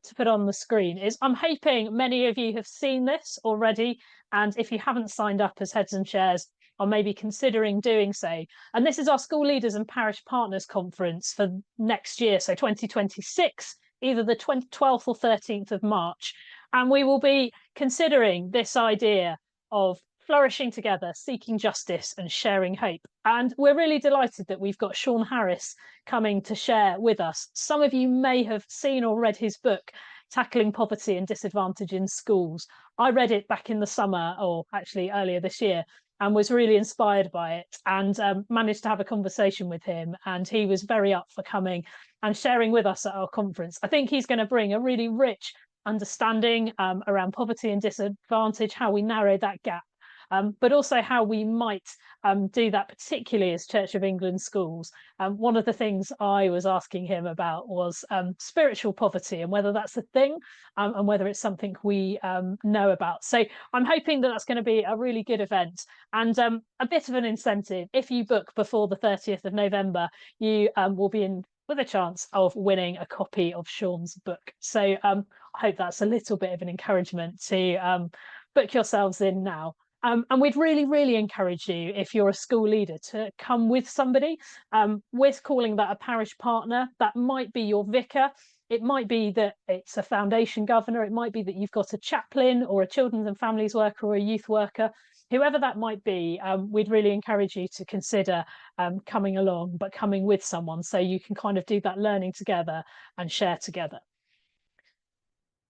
to put on the screen is I'm hoping many of you have seen this already. And if you haven't signed up as heads and chairs, or maybe considering doing so. And this is our School Leaders and Parish Partners Conference for next year, so 2026, either the 12th or 13th of March. And we will be considering this idea of flourishing together, seeking justice and sharing hope. And we're really delighted that we've got Sean Harris coming to share with us. Some of you may have seen or read his book, Tackling Poverty and Disadvantage in Schools. I read it back in the summer, or actually earlier this year, and was really inspired by it, and managed to have a conversation with him. And he was very up for coming and sharing with us at our conference. I think he's going to bring a really rich understanding around poverty and disadvantage, how we narrow that gap, but also how we might do that, particularly as Church of England schools. One of the things I was asking him about was spiritual poverty and whether that's a thing and whether it's something we know about. So I'm hoping that that's going to be a really good event and a bit of an incentive. If you book before the 30th of November, you will be in with a chance of winning a copy of Sean's book. So I hope that's a little bit of an encouragement to book yourselves in now. And we'd really, really encourage you, if you're a school leader, to come with somebody. We're calling that a parish partner. That might be your vicar. It might be that it's a foundation governor. It might be that you've got a chaplain or a children's and families worker or a youth worker. Whoever that might be, we'd really encourage you to consider coming along, but coming with someone so you can kind of do that learning together and share together.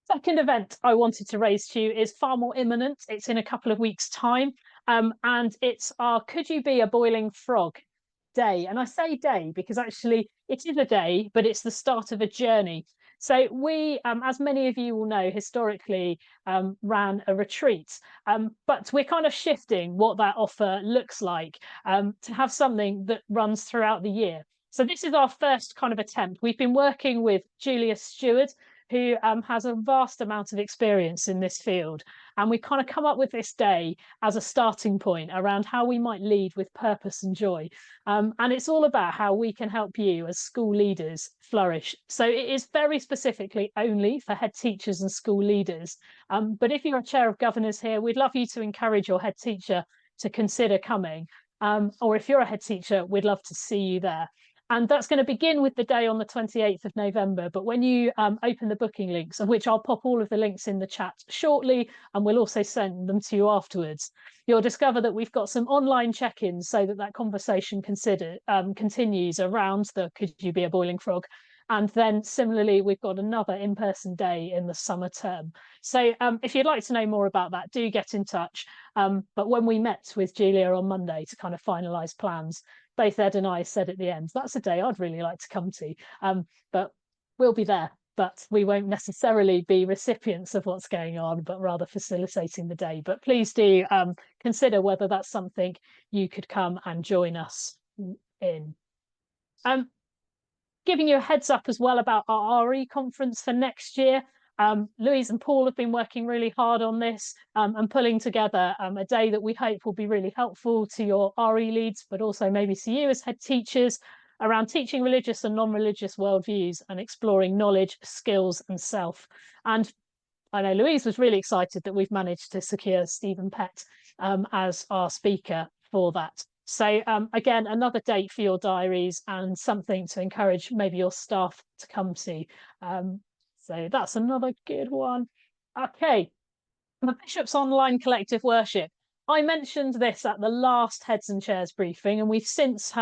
Second event I wanted to raise to you is far more imminent. It's in a couple of weeks' time, and it's our Could You Be a Boiling Frog day. And I say day because actually it is a day, but it's the start of a journey. So we, as many of you will know, historically ran a retreat, but we're kind of shifting what that offer looks like to have something that runs throughout the year. So this is our first kind of attempt. We've been working with Julia Stewart, who has a vast amount of experience in this field. And we kind of come up with this day as a starting point around how we might lead with purpose and joy. And it's all about how we can help you as school leaders flourish. So it is very specifically only for head teachers and school leaders. But if you're a chair of governors here, we'd love you to encourage your head teacher to consider coming. Or if you're a head teacher, we'd love to see you there. And that's going to begin with the day on the 28th of November. But when you open the booking links, of which I'll pop all of the links in the chat shortly, and we'll also send them to you afterwards, you'll discover that we've got some online check-ins so that that conversation continues around the Could You Be a Boiling Frog? And then similarly, we've got another in-person day in the summer term. So if you'd like to know more about that, do get in touch. But when we met with Julia on Monday to kind of finalise plans, both Ed and I said at the end, that's a day I'd really like to come to, but we'll be there, but we won't necessarily be recipients of what's going on, but rather facilitating the day. But please do consider whether that's something you could come and join us in. Giving you a heads up as well about our RE conference for next year. Louise and Paul have been working really hard on this and pulling together a day that we hope will be really helpful to your RE leads, but also maybe to you as head teachers, around teaching religious and non-religious worldviews and exploring knowledge, skills and self. And I know Louise was really excited that we've managed to secure Stephen Pett as our speaker for that. So again, another date for your diaries and something to encourage maybe your staff to come to. So that's another good one. Okay, the Bishop's Online Collective Worship. I mentioned this at the last Heads and Chairs briefing, and we've since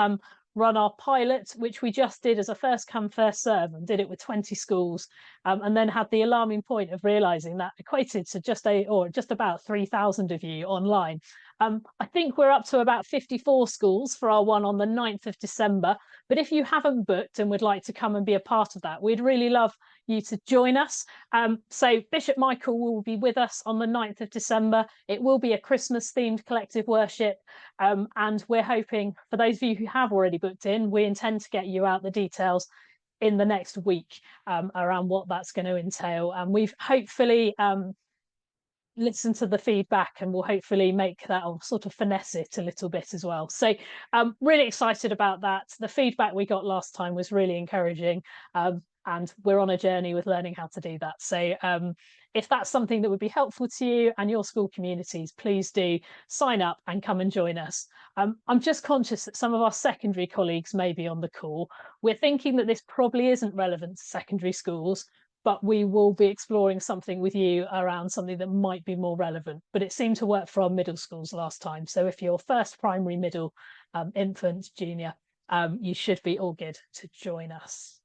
run our pilot, which we just did as a first come, first serve, and did it with 20 schools, and then had the alarming point of realising that equated to just about 3,000 of you online. I think we're up to about 54 schools for our one on the 9th of December. But if you haven't booked and would like to come and be a part of that, we'd really love you to join us. So Bishop Michael will be with us on the 9th of December. It will be a Christmas themed collective worship. And we're hoping, for those of you who have already booked in, we intend to get you out the details in the next week around what that's going to entail. And we've hopefully listen to the feedback, and we'll hopefully make that, or sort of finesse it a little bit as well. So I'm really excited about that. The feedback we got last time was really encouraging, and and we're on a journey with learning how to do that. So if that's something that would be helpful to you and your school communities, please do sign up and come and join us. I'm just conscious that some of our secondary colleagues may be on the call. We're thinking that this probably isn't relevant to secondary schools, but we will be exploring something with you around something that might be more relevant. But it seemed to work for our middle schools last time. So if you're first primary, middle, infant, junior, you should be all good to join us.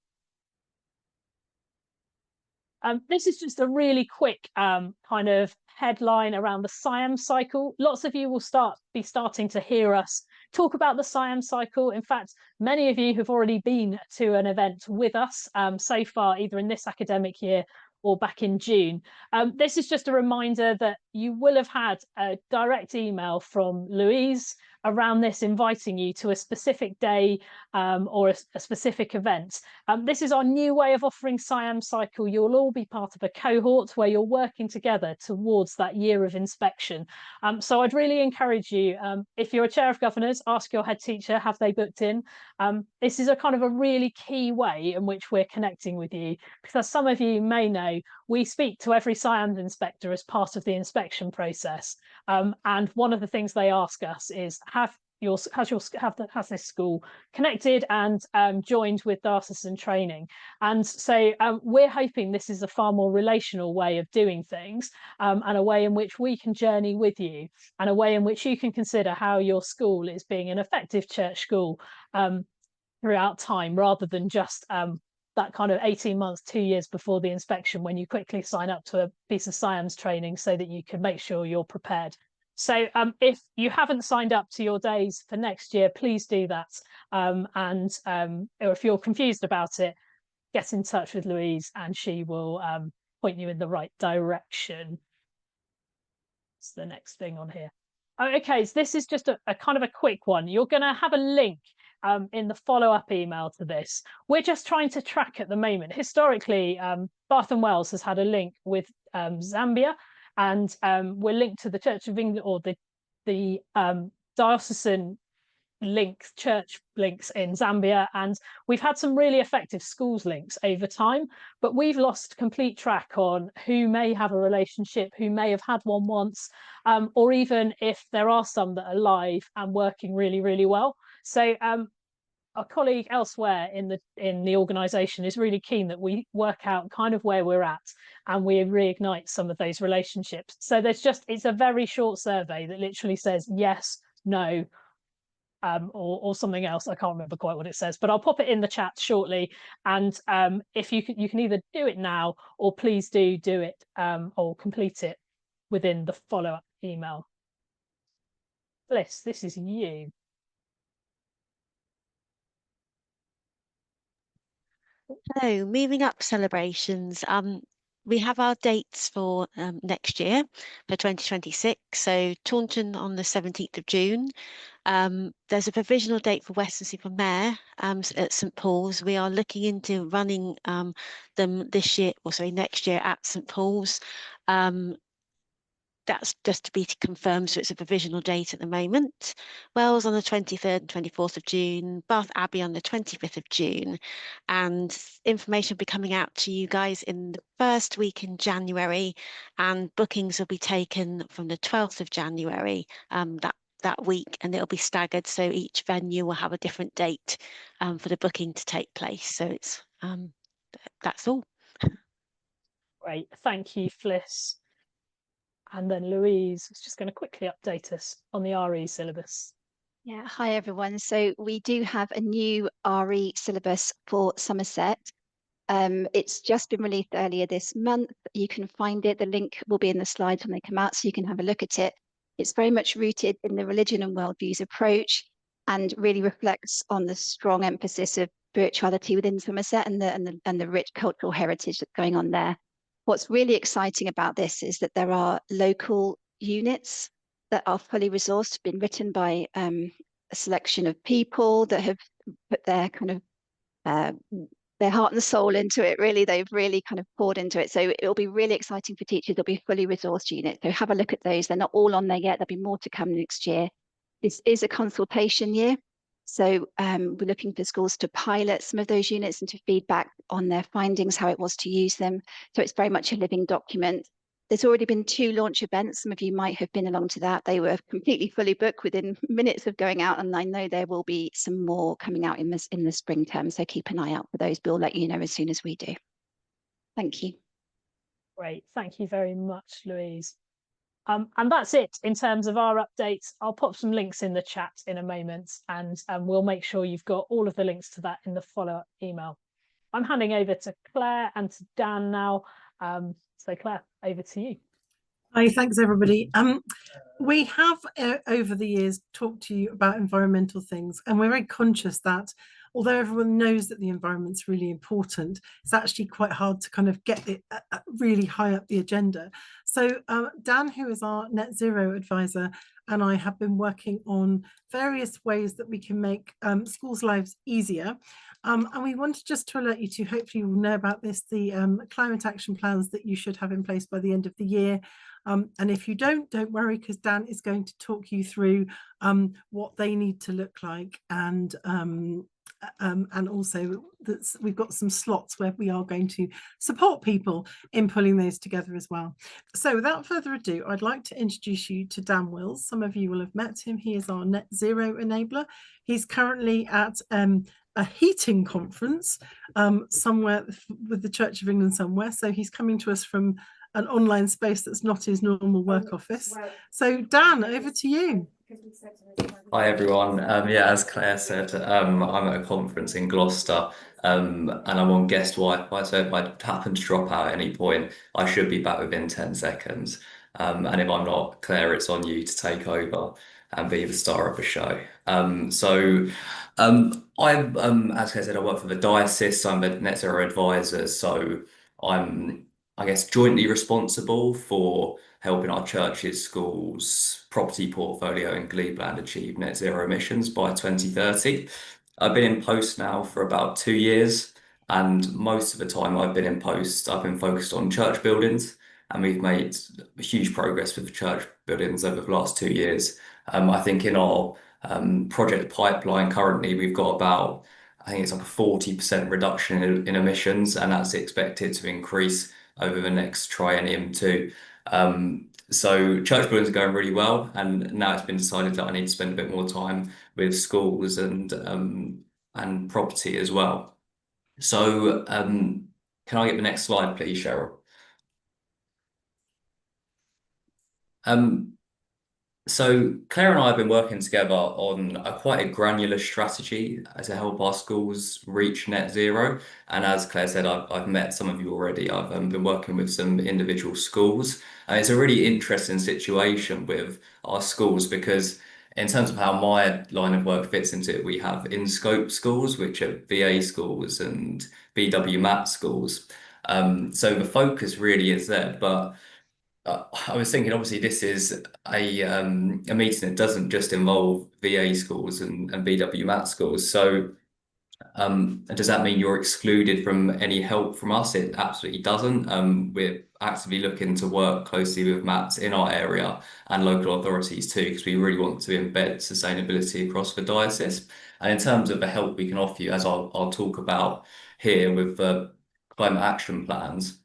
This is just a really quick kind of headline around the SIAM cycle. Lots of you will be starting to hear us talk about the SIAM cycle. In fact, many of you have already been to an event with us so far, either in this academic year or back in June. This is just a reminder that you will have had a direct email from Louise around this, inviting you to a specific day or a specific event. This is our new way of offering SIAM cycle. You'll all be part of a cohort where you're working together towards that year of inspection. So I'd really encourage you, if you're a chair of governors, ask your head teacher, have they booked in? This is a kind of a really key way in which we're connecting with you, because as some of you may know, we speak to every SIAM inspector as part of the inspection process. And one of the things they ask us is, has this school connected and joined with diocesan training? And so we're hoping this is a far more relational way of doing things, and a way in which we can journey with you, and a way in which you can consider how your school is being an effective church school throughout time, rather than just that kind of 18 months, 2 years before the inspection, when you quickly sign up to a piece of SIAMS training so that you can make sure you're prepared. So if you haven't signed up to your days for next year, please do that. Or if you're confused about it, get in touch with Louise and she will point you in the right direction. It's the next thing on here. Okay, so this is just a kind of a quick one. You're going to have a link in the follow-up email to this. We're just trying to track at the moment. Historically, Bath and Wells has had a link with Zambia, and we're linked to the Church of England, or the diocesan church links in Zambia, and we've had some really effective schools links over time, but we've lost complete track on who may have a relationship, who may have had one once, or even if there are some that are live and working really, really well. So our colleague elsewhere in the organisation is really keen that we work out kind of where we're at and we reignite some of those relationships. So it's a very short survey that literally says yes, no, or something else. I can't remember quite what it says, but I'll pop it in the chat shortly. And if you can either do it now, or please do it or complete it within the follow-up email. Bliss, this is you. So moving up celebrations, we have our dates for next year for 2026. So Taunton on the 17th of June. There's a provisional date for Weston-super-Mare at St Paul's. We are looking into running them next year at St Paul's. That's just to be confirmed, so it's a provisional date at the moment. Wells on the 23rd and 24th of June, Bath Abbey on the 25th of June, and information will be coming out to you guys in the first week in January, and bookings will be taken from the 12th of January that week, and it'll be staggered, so each venue will have a different date for the booking to take place. So it's that's all. Great, thank you, Fliss. And then Louise is just going to quickly update us on the RE syllabus. Yeah, hi everyone. So we do have a new RE syllabus for Somerset. It's just been released earlier this month. You can find it. The link will be in the slides when they come out, so you can have a look at it. It's very much rooted in the religion and worldviews approach, and really reflects on the strong emphasis of spirituality within Somerset and the rich cultural heritage that's going on there. What's really exciting about this is that there are local units that are fully resourced, been written by a selection of people that have put their kind of their heart and soul into it. Really, they've really kind of poured into it. So it'll be really exciting for teachers. There'll be fully resourced units. So have a look at those. They're not all on there yet. There'll be more to come next year. This is a consultation year. So we're looking for schools to pilot some of those units and to feedback on their findings, how it was to use them. So it's very much a living document. There's already been 2 launch events. Some of you might have been along to that. They were completely fully booked within minutes of going out, and I know there will be some more coming out in the spring term. So keep an eye out for those. We'll let you know as soon as we do. Thank you. Great, thank you very much, Louise. And that's it in terms of our updates. I'll pop some links in the chat in a moment, and we'll make sure you've got all of the links to that in the follow-up email. I'm handing over to Claire and to Dan now. So Claire, over to you. Hi, thanks everybody. We have over the years talked to you about environmental things, and we're very conscious that although everyone knows that the environment's really important, it's actually quite hard to kind of get it really high up the agenda. So Dan, who is our net zero advisor, and I have been working on various ways that we can make schools' lives easier. And we wanted just to alert you to, hopefully you will know about this, the climate action plans that you should have in place by the end of the year. And if you don't worry, because Dan is going to talk you through what they need to look like, and also that we've got some slots where we are going to support people in pulling those together as well. So without further ado, I'd like to introduce you to Dan Wills. Some of you will have met him. He is our net zero enabler. He's currently at a heating conference somewhere with the Church of England somewhere. So he's coming to us from an online space that's not his normal work office. So Dan, over to you. Hi everyone. Yeah, as Claire said, I'm at a conference in Gloucester, and I'm on guest Wi-Fi. So if I happen to drop out at any point, I should be back within 10 seconds. And if I'm not, Claire, it's on you to take over and be the star of the show. As Claire said, I work for the diocese. I'm a net zero advisor, so I'm, I guess, jointly responsible for helping our churches, schools, property portfolio in Glebland achieve net zero emissions by 2030. I've been in post now for about 2 years, and most of the time I've been in post, I've been focused on church buildings, and we've made huge progress with church buildings over the last 2 years. I think in our project pipeline currently, we've got about, I think it's like a 40% reduction in emissions, and that's expected to increase over the next triennium too. So church buildings are going really well, and now it's been decided that I need to spend a bit more time with schools and property as well. So can I get the next slide, please, Cheryl? So Claire and I have been working together on quite a granular strategy to help our schools reach net zero. And as Claire said, I've met some of you already. I've been working with some individual schools. And it's a really interesting situation with our schools, because in terms of how my line of work fits into it, we have in-scope schools, which are VA schools and BW MAT schools. So the focus really is there, but I was thinking, obviously, this is a meeting that doesn't just involve VA schools and BW MAT schools. So does that mean you're excluded from any help from us? It absolutely doesn't. We're actively looking to work closely with MATs in our area and local authorities too, because we really want to embed sustainability across the diocese. And in terms of the help we can offer you, as I'll talk about here with the climate action plans,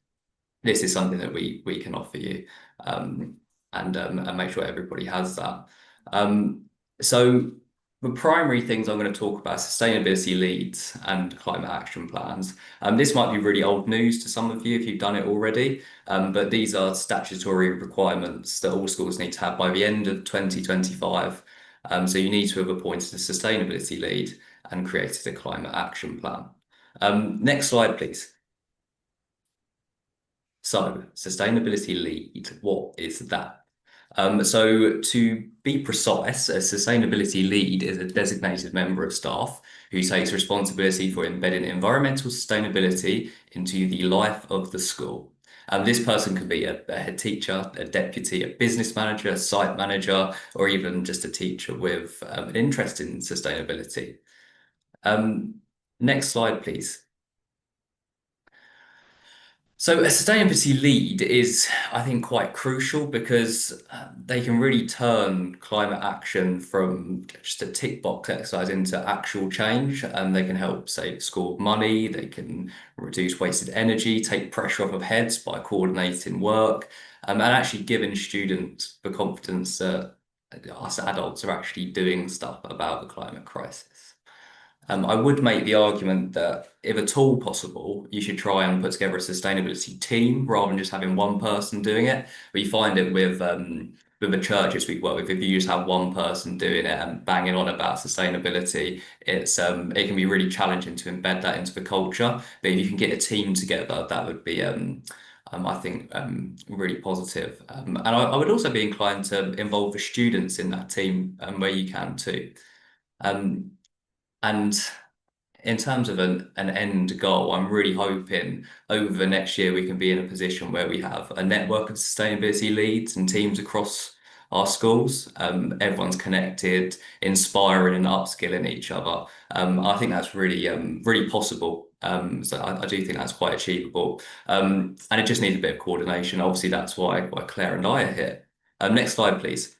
this is something that we can offer you, and make sure everybody has that. So the primary things I'm going to talk about: sustainability leads and climate action plans. This might be really old news to some of you if you've done it already, but these are statutory requirements that all schools need to have by the end of 2025. So you need to have appointed a sustainability lead and created a climate action plan. Next slide, please. So, sustainability lead, what is that? So to be precise, a sustainability lead is a designated member of staff who takes responsibility for embedding environmental sustainability into the life of the school. This person could be a head teacher, a deputy, a business manager, a site manager, or even just a teacher with an interest in sustainability. Next slide, please. So a sustainability lead is, I think, quite crucial because they can really turn climate action from just a tick box exercise into actual change, and they can help save school money, they can reduce wasted energy, take pressure off of heads by coordinating work, and actually giving students the confidence that us adults are actually doing stuff about the climate crisis. I would make the argument that if at all possible, you should try and put together a sustainability team rather than just having one person doing it. But you find it with the churches we work with, if you just have one person doing it and banging on about sustainability, it can be really challenging to embed that into the culture. But if you can get a team together, that would be I think really positive. And I would also be inclined to involve the students in that team where you can too. And in terms of an end goal, I'm really hoping over the next year we can be in a position where we have a network of sustainability leads and teams across our schools. Everyone's connected, inspiring and upskilling each other. I think that's really possible. So I do think that's quite achievable. And it just needs a bit of coordination. Obviously, that's why Claire and I are here. Next slide, please.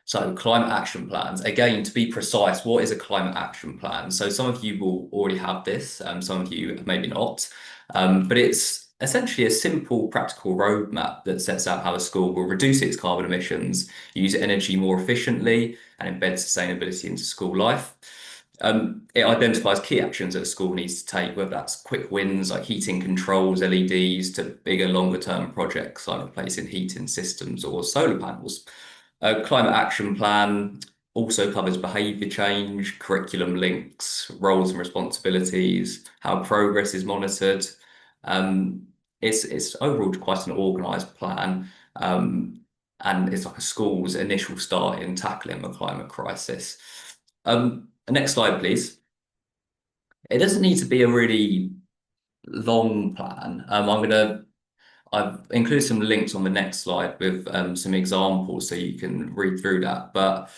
So climate action plans, again, to be precise, what is a climate action plan? So some of you will already have this, some of you maybe not, but it's essentially a simple practical roadmap that sets out how a school will reduce its carbon emissions, use energy more efficiently, and embed sustainability into school life. It identifies key actions that a school needs to take, whether that's quick wins like heating controls, LEDs, to bigger, longer term projects like replacing heating systems or solar panels. A climate action plan also covers behaviour change, curriculum links, roles and responsibilities, how progress is monitored. It's overall quite an organised plan, and it's like a school's initial start in tackling the climate crisis. Next slide, please. It doesn't need to be a really long plan. I've included some links on the next slide with some examples so you can read through that. But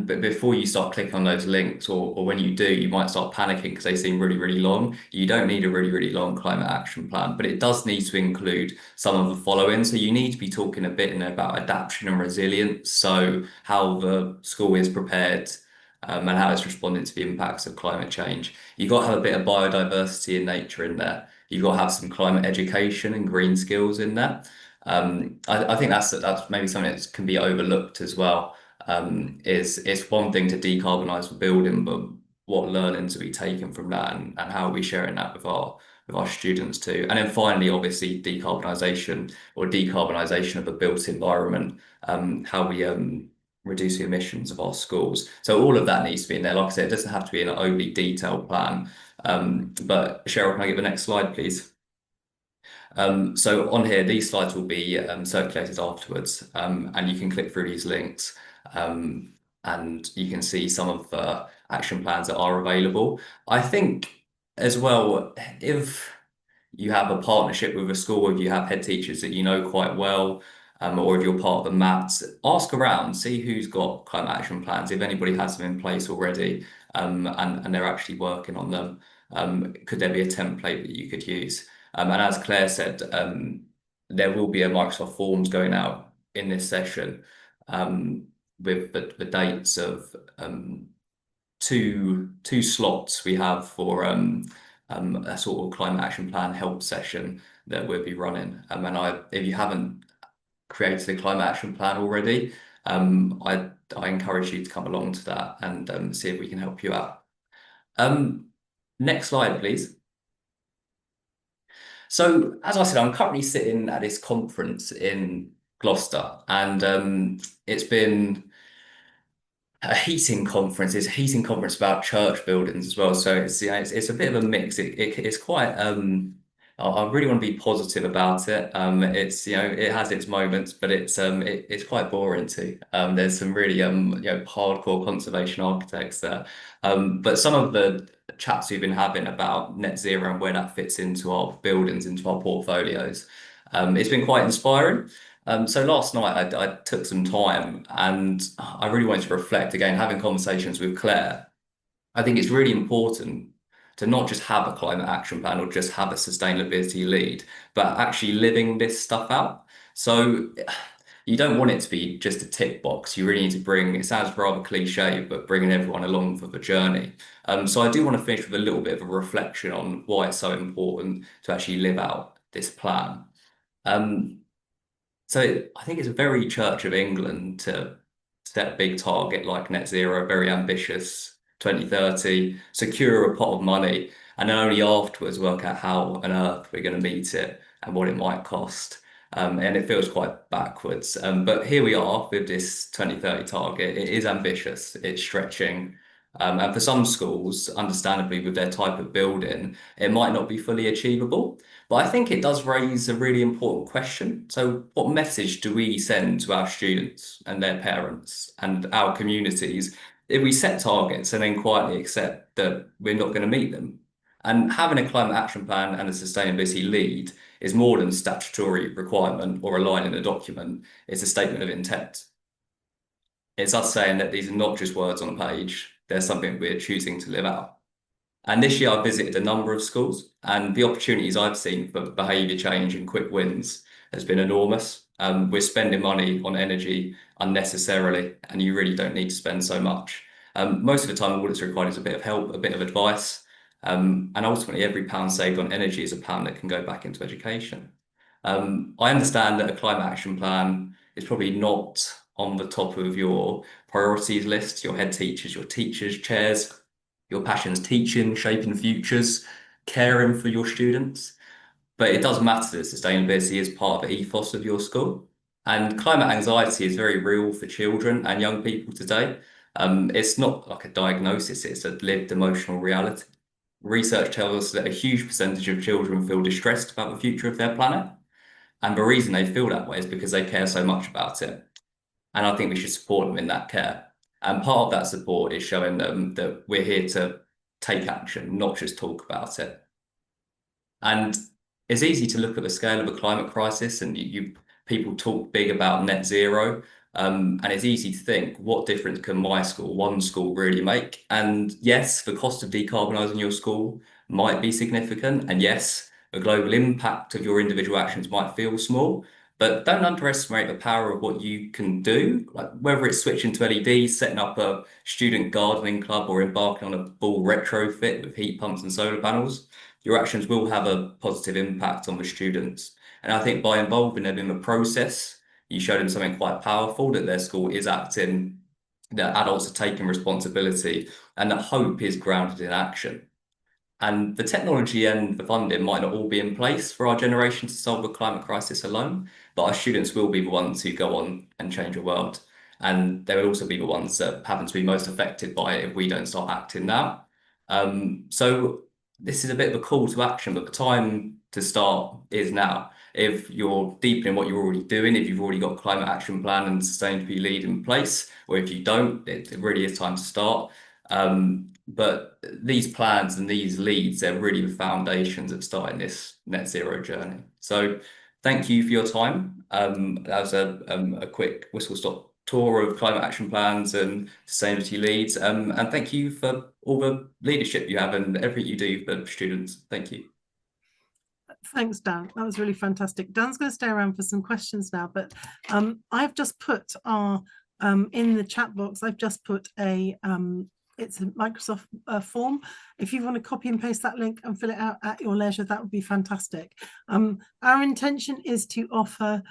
before you start clicking on those links, or when you do, you might start panicking because they seem really long. You don't need a really long climate action plan, but it does need to include some of the following. So you need to be talking a bit about adaptation and resilience. So how the school is prepared and how it's responding to the impacts of climate change. You've got to have a bit of biodiversity and nature in there. You've got to have some climate education and green skills in there. I think that's maybe something that can be overlooked as well. It's one thing to decarbonise the building, but what learnings are we taking from that, and how are we sharing that with our students too? And then finally, obviously, decarbonisation of the built environment, how we reduce the emissions of our schools. So all of that needs to be in there. Like I said, it doesn't have to be an overly detailed plan. But Cheryl, can I get the next slide, please? So on here, these slides will be circulated afterwards, and you can click through these links, and you can see some of the action plans that are available. I think as well, if you have a partnership with a school, if you have head teachers that you know quite well, or if you're part of the MATs, ask around, see who's got climate action plans, if anybody has them in place already, and they're actually working on them. Could there be a template that you could use? And as Claire said, there will be a Microsoft Forms going out in this session with the dates of two slots we have for a sort of climate action plan help session that we'll be running. And if you haven't created a climate action plan already, I encourage you to come along to that and see if we can help you out. Next slide, please. So, as I said, I'm currently sitting at this conference in Gloucester, and it's been a heating conference. It's a heating conference about church buildings as well. So it's a bit of a mix. It's quite I really want to be positive about it. It's it has its moments, but it's quite boring too. There's some really hardcore conservation architects there. But some of the chats we've been having about net zero and where that fits into our buildings, into our portfolios, it's been quite inspiring. So last night I took some time and I really wanted to reflect again, having conversations with Claire. I think it's really important to not just have a climate action plan or just have a sustainability lead, but actually living this stuff out. So you don't want it to be just a tick box. You really need to bring, it sounds rather cliche, but bringing everyone along for the journey. So I do want to finish with a little bit of a reflection on why it's so important to actually live out this plan. So I think it's a very Church of England to set a big target like net zero, very ambitious, 2030, secure a pot of money, and then only afterwards work out how on earth we're going to meet it and what it might cost. And it feels quite backwards. But here we are with this 2030 target. It is ambitious, it's stretching. And for some schools, understandably, with their type of building, it might not be fully achievable. But I think it does raise a really important question. So what message do we send to our students and their parents and our communities if we set targets and then quietly accept that we're not going to meet them? And having a climate action plan and a sustainability lead is more than a statutory requirement or a line in a document. It's a statement of intent. It's us saying that these are not just words on a page, they're something we're choosing to live out. And this year I visited a number of schools, and the opportunities I've seen for behaviour change and quick wins has been enormous. We're spending money on energy unnecessarily, and you really don't need to spend so much. Most of the time, all that's required is a bit of help, a bit of advice, and ultimately every pound saved on energy is a pound that can go back into education. I understand that a climate action plan is probably not on the top of your priorities list, your head teachers, your teachers' chairs. Your passion's teaching, shaping futures, caring for your students. But it does matter that sustainability is part of the ethos of your school. And climate anxiety is very real for children and young people today. It's not like a diagnosis, it's a lived emotional reality. Research tells us that a huge percentage of children feel distressed about the future of their planet. And the reason they feel that way is because they care so much about it. And I think we should support them in that care. And part of that support is showing them that we're here to take action, not just talk about it. And it's easy to look at the scale of a climate crisis, and people talk big about net zero. And it's easy to think, what difference can my school, one school, really make? And yes, the cost of decarbonising your school might be significant. And yes, the global impact of your individual actions might feel small. But don't underestimate the power of what you can do, like whether it's switching to LEDs, setting up a student gardening club, or embarking on a full retrofit with heat pumps and solar panels. Your actions will have a positive impact on the students. And I think by involving them in the process, you show them something quite powerful, that their school is acting, that adults are taking responsibility, and that hope is grounded in action. And the technology and the funding might not all be in place for our generation to solve the climate crisis alone, but our students will be the ones who go on and change the world. And they will also be the ones that happen to be most affected by it if we don't start acting now. So this is a bit of a call to action, but the time to start is now. If you're deepening what you're already doing, if you've already got a climate action plan and sustainability lead in place, or if you don't, it really is time to start. But these plans and these leads, they're really the foundations of starting this net zero journey. So thank you for your time. That was a quick whistle-stop tour of climate action plans and sustainability leads. And thank you for all the leadership you have and everything you do for students. Thank you. Thanks, Dan. That was really fantastic. Dan's going to stay around for some questions now, but I've just put our in the chat box, I've just put a it's a Microsoft form. If you want to copy and paste that link and fill it out at your leisure, that would be fantastic. Our intention is to offer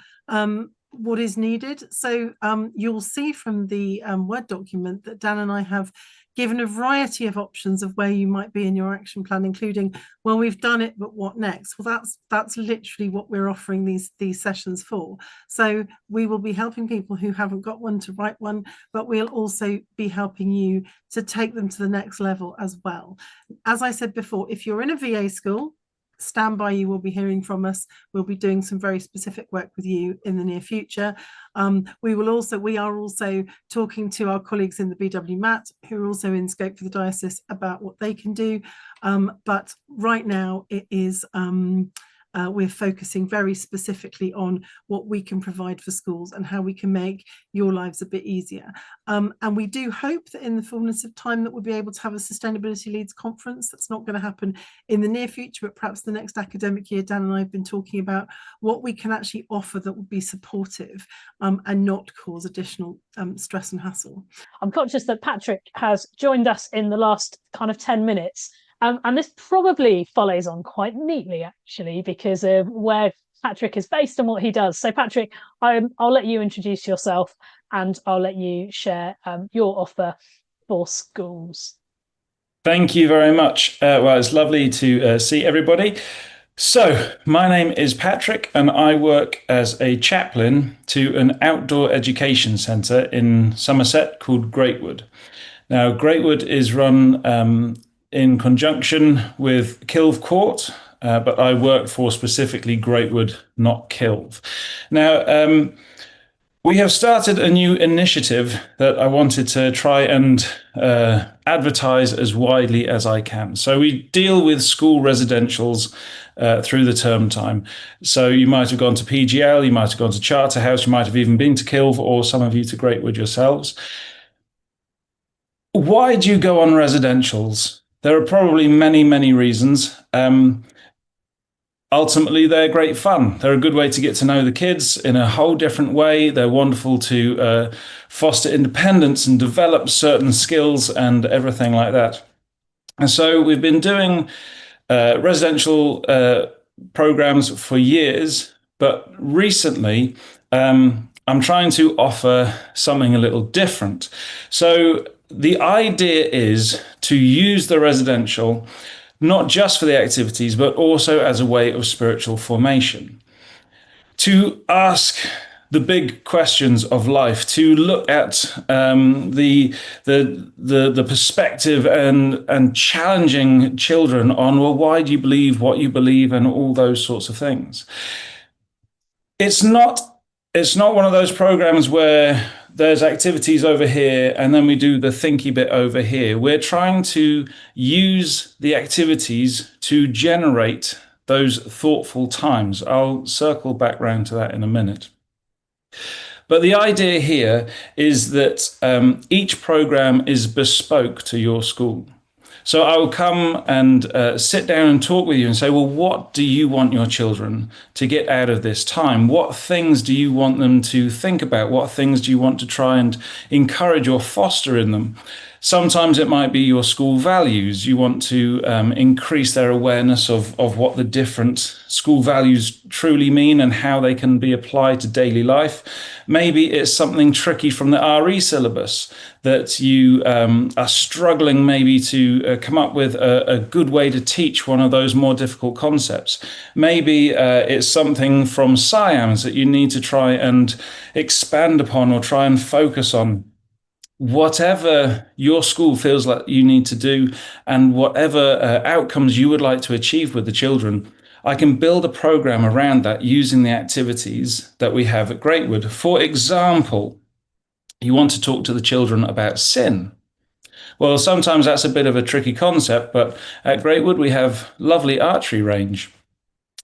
what is needed. So you'll see from the Word document that Dan and I have given a variety of options of where you might be in your action plan, including, well, we've done it, but what next? Well, that's literally what we're offering these sessions for. So we will be helping people who haven't got one to write one, but we'll also be helping you to take them to the next level as well. As I said before, if you're in a VA school, stand by, you will be hearing from us. We'll be doing some very specific work with you in the near future. We are also talking to our colleagues in the BW MAT, who are also in scope for the diocese, about what they can do. But right now it is we're focusing very specifically on what we can provide for schools and how we can make your lives a bit easier. And we do hope that in the fullness of time that we'll be able to have a Sustainability Leads conference. That's not going to happen in the near future, but perhaps the next academic year. Dan and I have been talking about what we can actually offer that would be supportive and not cause additional stress and hassle. I'm conscious that Patrick has joined us in the last kind of 10 minutes. And this probably follows on quite neatly, actually, because of where Patrick is based and what he does. So, Patrick, I'll let you introduce yourself and I'll let you share your offer for schools. Thank you very much. Well, it's lovely to see everybody. So, my name is Patrick and I work as a chaplain to an outdoor education centre in Somerset called Greatwood. Now, Greatwood is run in conjunction with Kilve Court, but I work for specifically Greatwood, not Kilve. Now, we have started a new initiative that I wanted to try and advertise as widely as I can. So we deal with school residentials through the term time. So you might have gone to PGL, you might have gone to Charterhouse, you might have even been to Kilve, or some of you to Greatwood yourselves. Why do you go on residentials? There are probably many, many reasons. Ultimately, they're great fun. They're a good way to get to know the kids in a whole different way. They're wonderful to foster independence and develop certain skills and everything like that. And so we've been doing residential programs for years, but recently I'm trying to offer something a little different. So the idea is to use the residential not just for the activities, but also as a way of spiritual formation. To ask the big questions of life, to look at the perspective and challenging children on, well, why do you believe what you believe, and all those sorts of things. It's not one of those programs where there's activities over here and then we do the thinky bit over here. We're trying to use the activities to generate those thoughtful times. I'll circle back round to that in a minute. But the idea here is that each program is bespoke to your school. So I will come and sit down and talk with you and say, well, what do you want your children to get out of this time? What things do you want them to think about? What things do you want to try and encourage or foster in them? Sometimes it might be your school values. You want to increase their awareness of what the different school values truly mean and how they can be applied to daily life. Maybe it's something tricky from the RE syllabus that you are struggling maybe to come up with a good way to teach one of those more difficult concepts. Maybe it's something from SciAMS that you need to try and expand upon or try and focus on. Whatever your school feels like you need to do and whatever outcomes you would like to achieve with the children, I can build a program around that using the activities that we have at Greatwood. For example, you want to talk to the children about sin. Well, sometimes that's a bit of a tricky concept, but at Greatwood we have lovely archery range.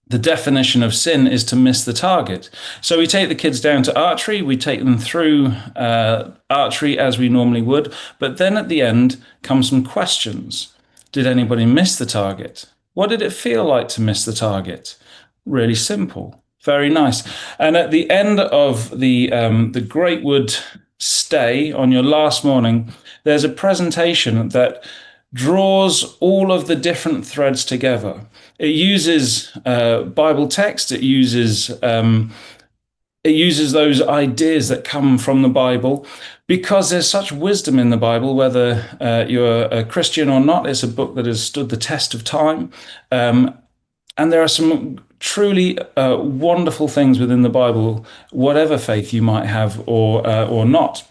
The definition of sin is to miss the target. So we take the kids down to archery, we take them through archery as we normally would, but then at the end come some questions. Did anybody miss the target? What did it feel like to miss the target? Really simple, very nice. And at the end of the Greatwood stay on your last morning, there's a presentation that draws all of the different threads together. It uses Bible text. It uses those ideas that come from the Bible, because there's such wisdom in the Bible, whether you're a Christian or not. It's a book that has stood the test of time. And there are some truly wonderful things within the Bible, whatever faith you might have or not.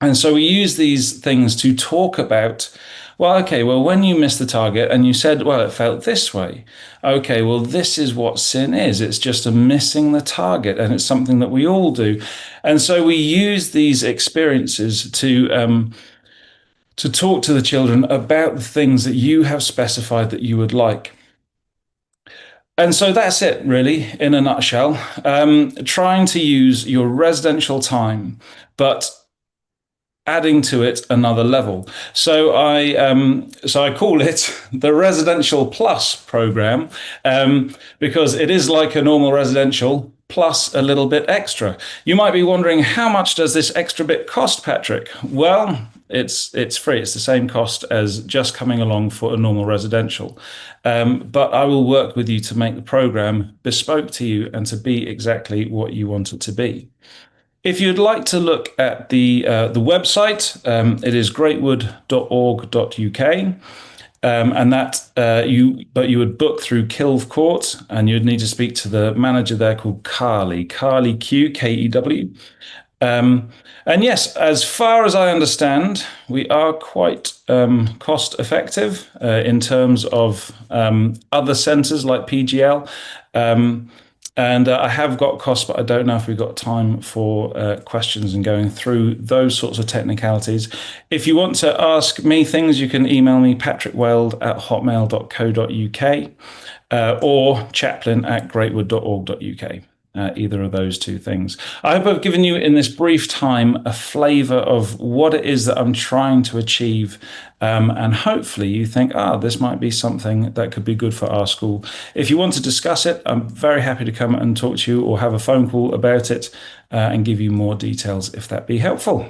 And so we use these things to talk about, well, okay, well, when you missed the target and you said, well, it felt this way. Okay, well, this is what sin is. It's just a missing the target, and it's something that we all do. And so we use these experiences to talk to the children about the things that you have specified that you would like. And so that's it, really, in a nutshell. Trying to use your residential time, but adding to it another level. So I call it the Residential Plus program, because it is like a normal residential plus a little bit extra. You might be wondering, how much does this extra bit cost, Patrick? Well, it's free. It's the same cost as just coming along for a normal residential. But I will work with you to make the program bespoke to you and to be exactly what you want it to be. If you'd like to look at the website, it is greatwood.org.uk, and that you would book through Kilve Court, and you'd need to speak to the manager there called Carly Q, Kew. And yes, as far as I understand, we are quite cost effective in terms of other centres like PGL. And I have got costs, but I don't know if we've got time for questions and going through those sorts of technicalities. If you want to ask me things, you can email me, patrickwild@hotmail.co.uk or chaplain@greatwood.org.uk. Either of those two things. I hope I've given you in this brief time a flavour of what it is that I'm trying to achieve, and hopefully you think, this might be something that could be good for our school. If you want to discuss it, I'm very happy to come and talk to you or have a phone call about it and give you more details if that be helpful.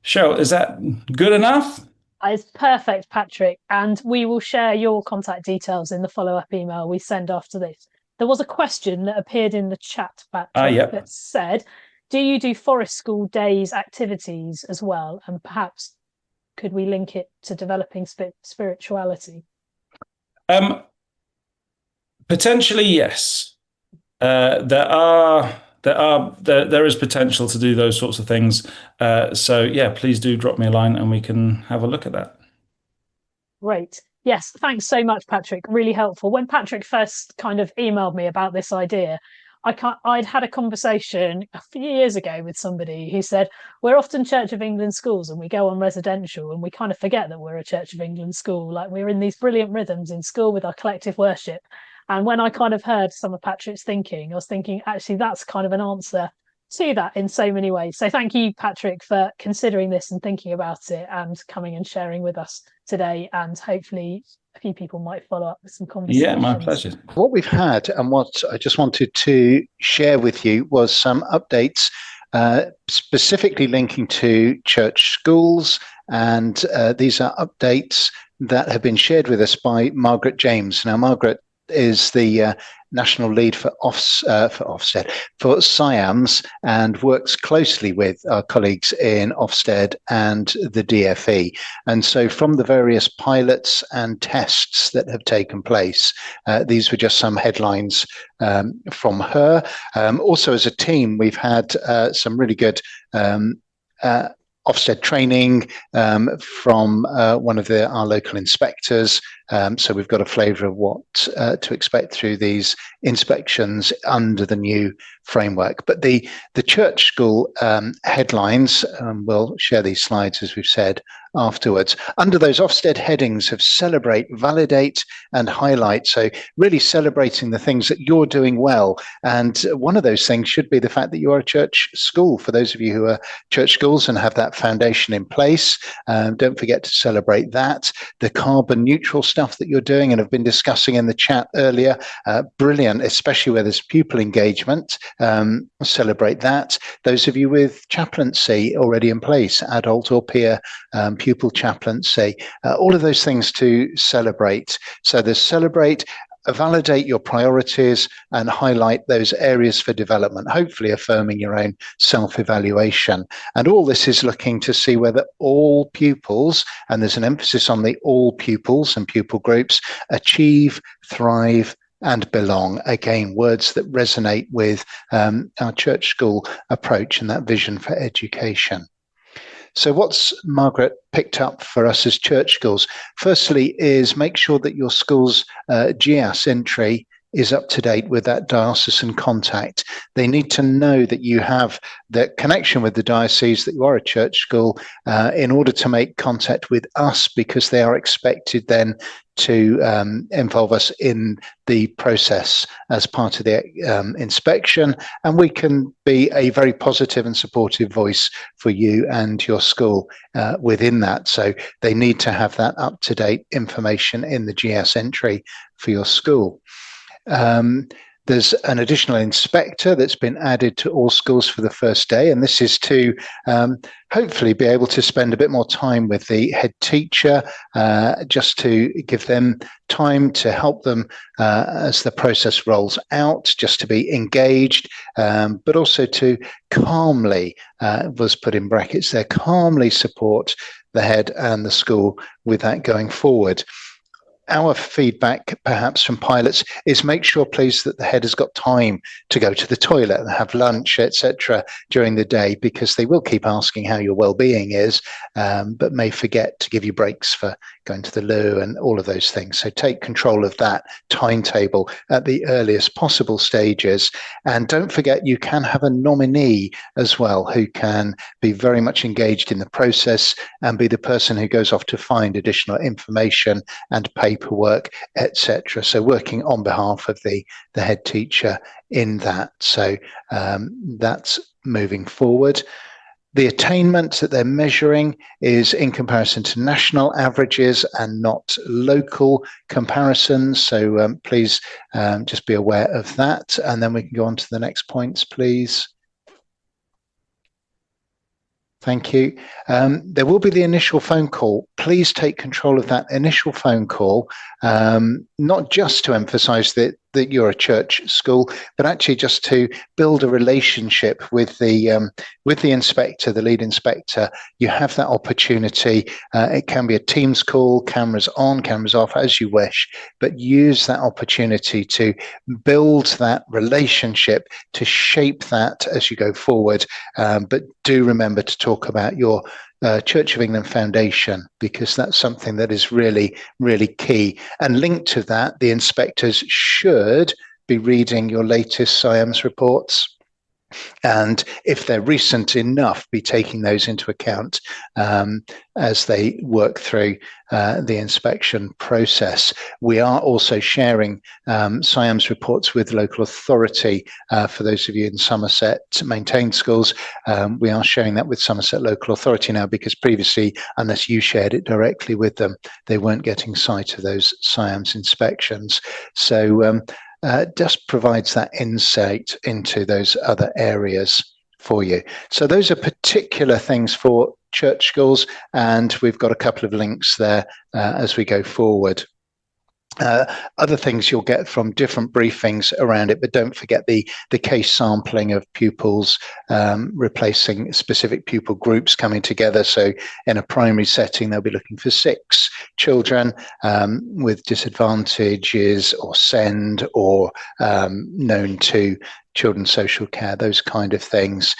Cheryl, is that good enough? It's perfect, Patrick, and we will share your contact details in the follow-up email we send after this. There was a question that appeared in the chat, Patrick, that said, do you do Forest School Days activities as well? And perhaps could we link it to developing spirituality? Potentially, yes. There is potential to do those sorts of things. So yeah, please do drop me a line and we can have a look at that. Great. Yes, thanks so much, Patrick. Really helpful. When Patrick first kind of emailed me about this idea, I'd had a conversation a few years ago with somebody who said, we're often Church of England schools and we go on residential and we kind of forget that we're a Church of England school. Like, we're in these brilliant rhythms in school with our collective worship. And when I kind of heard some of Patrick's thinking, I was thinking, actually, that's kind of an answer to that in so many ways. So thank you, Patrick, for considering this and thinking about it and coming and sharing with us today. And hopefully a few people might follow up with some conversations. Yeah, my pleasure. What we've had and what I just wanted to share with you was some updates specifically linking to church schools. And these are updates that have been shared with us by Margaret James. Now, Margaret is the national lead for SIAMS and works closely with our colleagues in Ofsted and the DFE. And so from the various pilots and tests that have taken place, these were just some headlines from her. Also, as a team, we've had some really good Ofsted training from one of our local inspectors. So we've got a flavour of what to expect through these inspections under the new framework. But the church school headlines, we'll share these slides, as we've said, afterwards. Under those Ofsted headings of celebrate, validate and highlight. So really celebrating the things that you're doing well. And one of those things should be the fact that you are a church school. For those of you who are church schools and have that foundation in place, don't forget to celebrate that. The carbon neutral stuff that you're doing and have been discussing in the chat earlier, brilliant, especially where there's pupil engagement. Celebrate that. Those of you with chaplaincy already in place, adult or peer pupil chaplaincy, all of those things to celebrate. So there's celebrate, validate your priorities and highlight those areas for development, hopefully affirming your own self-evaluation. And all this is looking to see whether all pupils, and there's an emphasis on the all pupils and pupil groups, achieve, thrive, and belong. Again, words that resonate with our church school approach and that vision for education. So what's Margaret picked up for us as church schools? Firstly is make sure that your school's GIAS entry is up to date with that diocesan contact. They need to know that you have the connection with the diocese, that you are a church school, in order to make contact with us, because they are expected then to involve us in the process as part of the inspection, and we can be a very positive and supportive voice for you and your school within that. So they need to have that up-to-date information in the GS entry for your school. There's an additional inspector that's been added to all schools for the first day, and this is to hopefully be able to spend a bit more time with the head teacher, just to give them time to help them as the process rolls out, just to be engaged, but also to calmly, was put in brackets there, calmly support the head and the school with that going forward. Our feedback, perhaps from pilots, is make sure, please, that the head has got time to go to the toilet and have lunch, etc., during the day, because they will keep asking how your well-being is, but may forget to give you breaks for going to the loo and all of those things. So take control of that timetable at the earliest possible stages. And don't forget, you can have a nominee as well who can be very much engaged in the process and be the person who goes off to find additional information and paperwork, etc. So working on behalf of the head teacher in that. So that's moving forward. The attainment that they're measuring is in comparison to national averages and not local comparisons. So please just be aware of that. And then we can go on to the next points, please. Thank you. There will be the initial phone call. Please take control of that initial phone call, not just to emphasize that you're a church school, but actually just to build a relationship with the inspector, the lead inspector. You have that opportunity. It can be a Teams call, cameras on, cameras off, as you wish, but use that opportunity to build that relationship, to shape that as you go forward. But do remember to talk about your Church of England Foundation, because that's something that is really, really key. And linked to that, the inspectors should be reading your latest SIAMS reports. And if they're recent enough, be taking those into account as they work through the inspection process. We are also sharing SIAMS reports with local authority. For those of you in Somerset maintained schools, we are sharing that with Somerset local authority now, because previously, unless you shared it directly with them, they weren't getting sight of those SIAMS inspections. So just provides that insight into those other areas for you. So those are particular things for church schools, and we've got a couple of links there as we go forward. Other things you'll get from different briefings around it, but don't forget the case sampling of pupils, replacing specific pupil groups coming together. So in a primary setting, they'll be looking for 6 children with disadvantages or SEND or known to children's social care, those kind of things.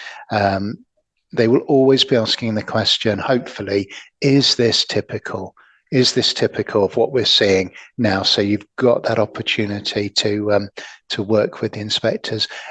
They will always be asking the question, hopefully, is this typical? Is this typical of what we're seeing now? So you've got that opportunity to work with the inspectors.